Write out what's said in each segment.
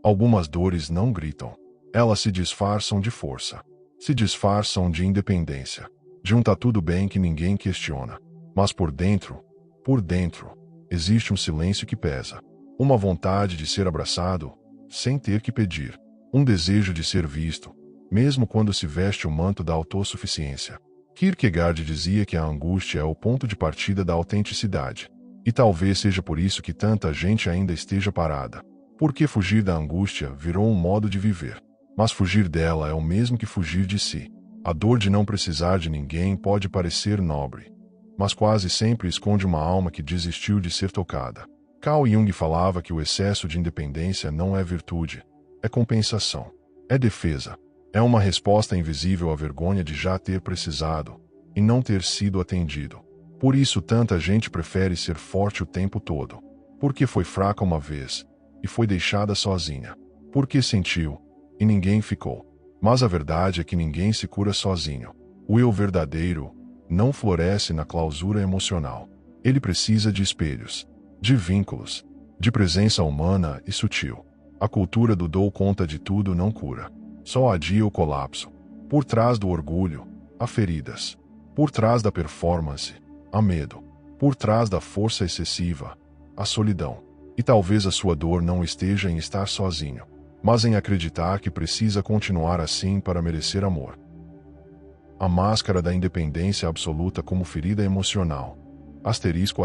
Algumas dores não gritam. Elas se disfarçam de força. Se disfarçam de independência. De um tá tudo bem que ninguém questiona. Mas por dentro, existe um silêncio que pesa. Uma vontade de ser abraçado, sem ter que pedir. Um desejo de ser visto, mesmo quando se veste o manto da autossuficiência. Kierkegaard dizia que a angústia é o ponto de partida da autenticidade. E talvez seja por isso que tanta gente ainda esteja parada. Porque fugir da angústia virou um modo de viver. Mas fugir dela é o mesmo que fugir de si. A dor de não precisar de ninguém pode parecer nobre, mas quase sempre esconde uma alma que desistiu de ser tocada. Carl Jung falava que o excesso de independência não é virtude, é compensação, é defesa, é uma resposta invisível à vergonha de já ter precisado e não ter sido atendido. Por isso tanta gente prefere ser forte o tempo todo, porque foi fraca uma vez e foi deixada sozinha, porque sentiu e ninguém ficou. Mas a verdade é que ninguém se cura sozinho. O eu verdadeiro não floresce na clausura emocional. Ele precisa de espelhos, de vínculos, de presença humana e sutil. A cultura do dou conta de tudo não cura. Só adia o colapso. Por trás do orgulho, há feridas. Por trás da performance, há medo. Por trás da força excessiva, há solidão. E talvez a sua dor não esteja em estar sozinho, mas em acreditar que precisa continuar assim para merecer amor. A máscara da independência absoluta como ferida emocional. Asterisco.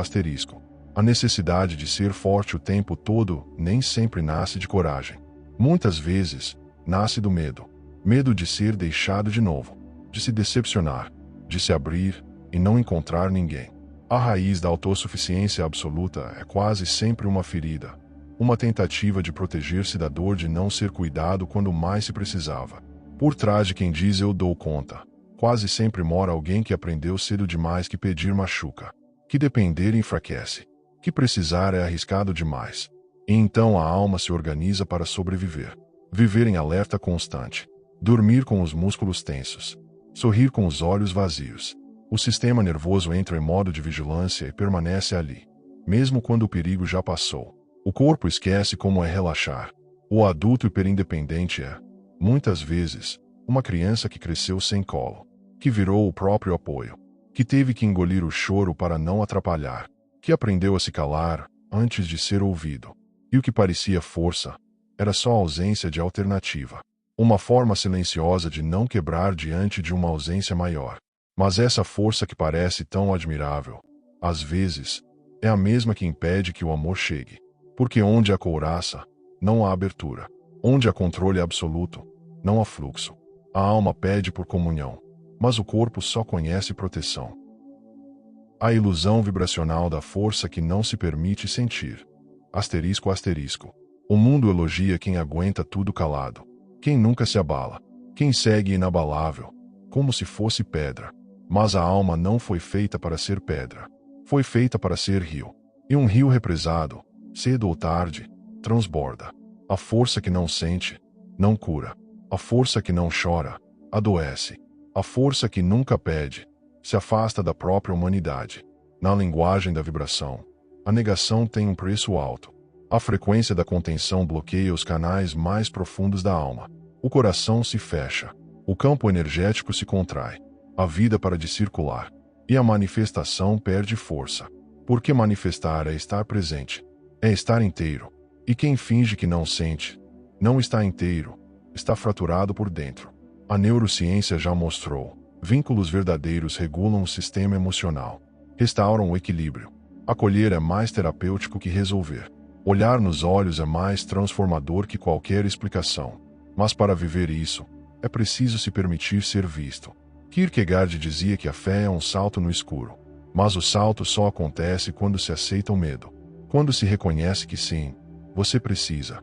A necessidade de ser forte o tempo todo nem sempre nasce de coragem. Muitas vezes, nasce do medo. Medo de ser deixado de novo, de se decepcionar, de se abrir e não encontrar ninguém. A raiz da autossuficiência absoluta é quase sempre uma ferida. Uma tentativa de proteger-se da dor de não ser cuidado quando mais se precisava. Por trás de quem diz eu dou conta, quase sempre mora alguém que aprendeu cedo demais que pedir machuca, que depender enfraquece, que precisar é arriscado demais. E então a alma se organiza para sobreviver. Viver em alerta constante. Dormir com os músculos tensos. Sorrir com os olhos vazios. O sistema nervoso entra em modo de vigilância e permanece ali, mesmo quando o perigo já passou. O corpo esquece como é relaxar. O adulto hiperindependente é, muitas vezes, uma criança que cresceu sem colo, que virou o próprio apoio, que teve que engolir o choro para não atrapalhar, que aprendeu a se calar antes de ser ouvido. E o que parecia força era só ausência de alternativa, uma forma silenciosa de não quebrar diante de uma ausência maior. Mas essa força que parece tão admirável, às vezes, é a mesma que impede que o amor chegue. Porque onde há couraça, não há abertura. Onde há controle absoluto, não há fluxo. A alma pede por comunhão, mas o corpo só conhece proteção. A ilusão vibracional da força que não se permite sentir. Asterisco. O mundo elogia quem aguenta tudo calado, quem nunca se abala, quem segue inabalável, como se fosse pedra. Mas a alma não foi feita para ser pedra. Foi feita para ser rio. E um rio represado, cedo ou tarde, transborda. A força que não sente, não cura. A força que não chora, adoece. A força que nunca pede, se afasta da própria humanidade. Na linguagem da vibração, a negação tem um preço alto. A frequência da contenção bloqueia os canais mais profundos da alma. O coração se fecha. O campo energético se contrai. A vida para de circular. E a manifestação perde força. Porque manifestar é estar presente. É estar inteiro. E quem finge que não sente, não está inteiro, está fraturado por dentro. A neurociência já mostrou. Vínculos verdadeiros regulam o sistema emocional. Restauram o equilíbrio. Acolher é mais terapêutico que resolver. Olhar nos olhos é mais transformador que qualquer explicação. Mas para viver isso, é preciso se permitir ser visto. Kierkegaard dizia que a fé é um salto no escuro. Mas o salto só acontece quando se aceita o medo. Quando se reconhece que sim, você precisa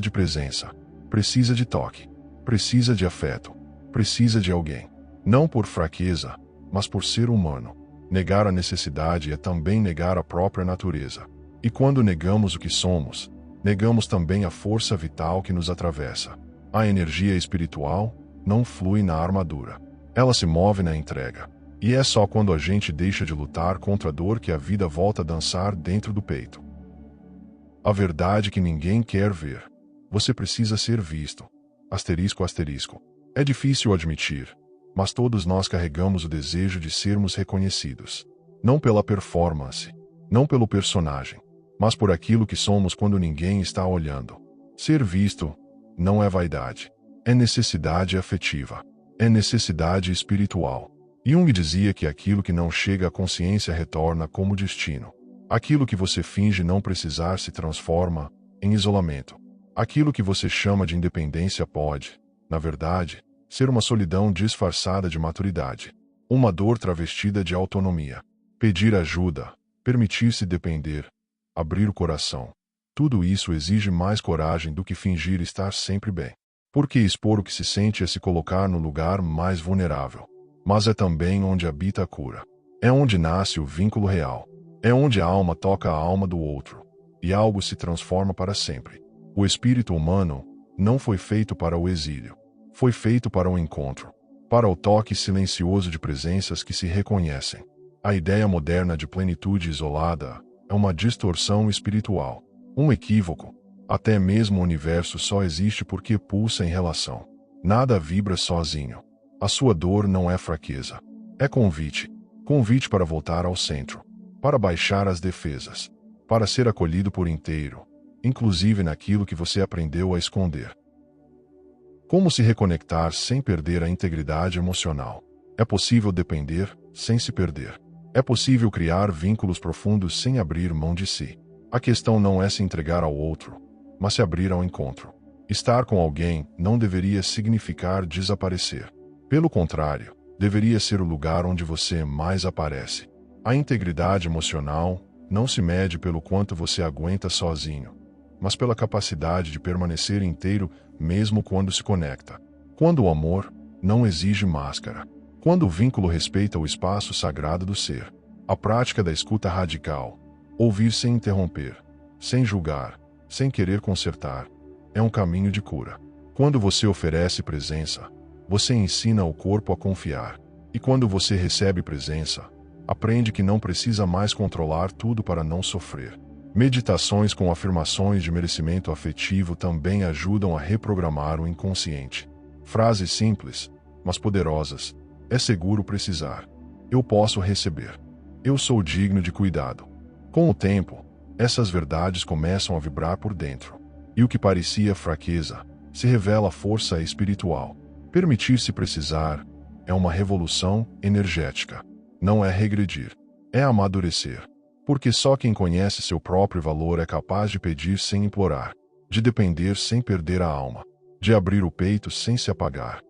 de presença, precisa de toque, precisa de afeto, precisa de alguém. Não por fraqueza, mas por ser humano. Negar a necessidade é também negar a própria natureza. E quando negamos o que somos, negamos também a força vital que nos atravessa. A energia espiritual não flui na armadura. Ela se move na entrega. E é só quando a gente deixa de lutar contra a dor que a vida volta a dançar dentro do peito. A verdade que ninguém quer ver. Você precisa ser visto. Asterisco, asterisco. É difícil admitir, mas todos nós carregamos o desejo de sermos reconhecidos. Não pela performance, não pelo personagem, mas por aquilo que somos quando ninguém está olhando. Ser visto não é vaidade. É necessidade afetiva. É necessidade espiritual. Jung dizia que aquilo que não chega à consciência retorna como destino. Aquilo que você finge não precisar se transforma em isolamento. Aquilo que você chama de independência pode, na verdade, ser uma solidão disfarçada de maturidade. Uma dor travestida de autonomia. Pedir ajuda, permitir-se depender, abrir o coração. Tudo isso exige mais coragem do que fingir estar sempre bem. Porque expor o que se sente é se colocar no lugar mais vulnerável. Mas é também onde habita a cura. É onde nasce o vínculo real. É onde a alma toca a alma do outro. E algo se transforma para sempre. O espírito humano não foi feito para o exílio. Foi feito para o encontro. Para o toque silencioso de presenças que se reconhecem. A ideia moderna de plenitude isolada é uma distorção espiritual. Um equívoco. Até mesmo o universo só existe porque pulsa em relação. Nada vibra sozinho. A sua dor não é fraqueza. É convite. Convite para voltar ao centro. Para baixar as defesas. Para ser acolhido por inteiro. Inclusive naquilo que você aprendeu a esconder. Como se reconectar sem perder a integridade emocional? É possível depender sem se perder. É possível criar vínculos profundos sem abrir mão de si. A questão não é se entregar ao outro, mas se abrir ao encontro. Estar com alguém não deveria significar desaparecer. Pelo contrário, deveria ser o lugar onde você mais aparece. A integridade emocional não se mede pelo quanto você aguenta sozinho, mas pela capacidade de permanecer inteiro mesmo quando se conecta. Quando o amor não exige máscara. Quando o vínculo respeita o espaço sagrado do ser. A prática da escuta radical. Ouvir sem interromper, sem julgar, sem querer consertar, é um caminho de cura. Quando você oferece presença, você ensina o corpo a confiar. E quando você recebe presença, aprende que não precisa mais controlar tudo para não sofrer. Meditações com afirmações de merecimento afetivo também ajudam a reprogramar o inconsciente. Frases simples, mas poderosas. É seguro precisar. Eu posso receber. Eu sou digno de cuidado. Com o tempo, essas verdades começam a vibrar por dentro. E o que parecia fraqueza, se revela força espiritual. Permitir-se precisar é uma revolução energética. Não é regredir. É amadurecer. Porque só quem conhece seu próprio valor é capaz de pedir sem implorar. De depender sem perder a alma. De abrir o peito sem se apagar.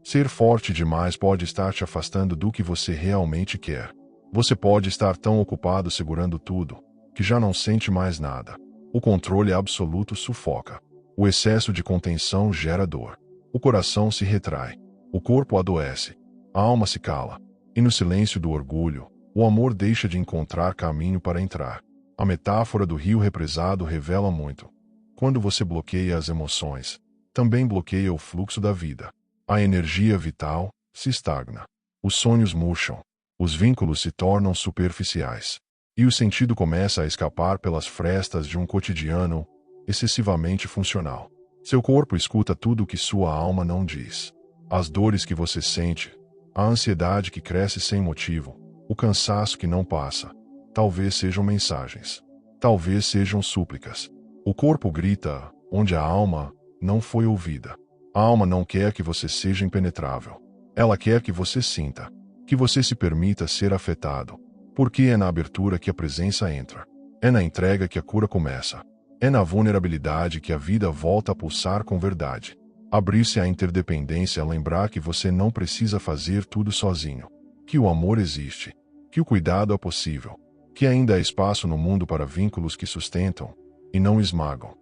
Ser forte demais pode estar te afastando do que você realmente quer. Você pode estar tão ocupado segurando tudo, que já não sente mais nada. O controle absoluto sufoca. O excesso de contenção gera dor. O coração se retrai. O corpo adoece. A alma se cala. E no silêncio do orgulho, o amor deixa de encontrar caminho para entrar. A metáfora do rio represado revela muito. Quando você bloqueia as emoções, também bloqueia o fluxo da vida. A energia vital se estagna. Os sonhos murcham. Os vínculos se tornam superficiais. E o sentido começa a escapar pelas frestas de um cotidiano excessivamente funcional. Seu corpo escuta tudo o que sua alma não diz. As dores que você sente, a ansiedade que cresce sem motivo, o cansaço que não passa. Talvez sejam mensagens. Talvez sejam súplicas. O corpo grita onde a alma não foi ouvida. A alma não quer que você seja impenetrável. Ela quer que você sinta. Que você se permita ser afetado. Porque é na abertura que a presença entra. É na entrega que a cura começa. É na vulnerabilidade que a vida volta a pulsar com verdade. Abrir-se à interdependência é lembrar que você não precisa fazer tudo sozinho. Que o amor existe. Que o cuidado é possível. Que ainda há espaço no mundo para vínculos que sustentam e não esmagam.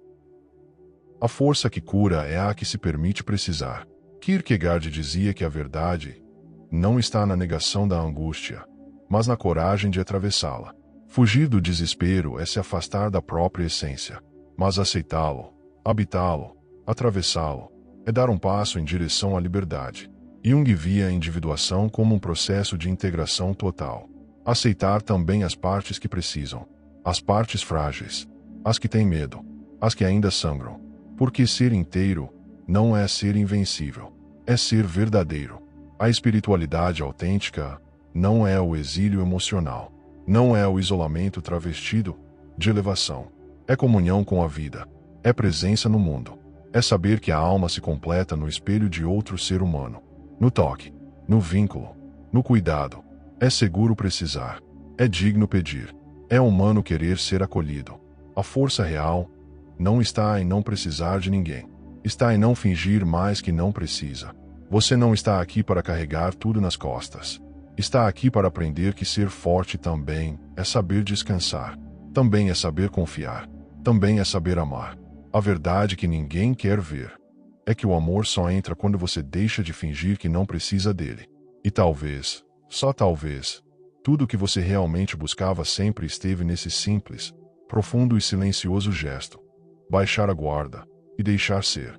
A força que cura é a que se permite precisar. Kierkegaard dizia que a verdade não está na negação da angústia, mas na coragem de atravessá-la. Fugir do desespero é se afastar da própria essência, mas aceitá-lo, habitá-lo, atravessá-lo, é dar um passo em direção à liberdade. Jung via a individuação como um processo de integração total. Aceitar também as partes que precisam, as partes frágeis, as que têm medo, as que ainda sangram. Porque ser inteiro não é ser invencível, é ser verdadeiro. A espiritualidade autêntica não é o exílio emocional, não é o isolamento travestido de elevação. É comunhão com a vida, é presença no mundo, é saber que a alma se completa no espelho de outro ser humano, no toque, no vínculo, no cuidado. É seguro precisar, é digno pedir, é humano querer ser acolhido. A força real não está em não precisar de ninguém, está em não fingir mais que não precisa. Você não está aqui para carregar tudo nas costas. Está aqui para aprender que ser forte também é saber descansar, também é saber confiar, também é saber amar. A verdade que ninguém quer ver é que o amor só entra quando você deixa de fingir que não precisa dele. E talvez, só talvez, tudo o que você realmente buscava sempre esteve nesse simples, profundo e silencioso gesto: baixar a guarda e deixar ser.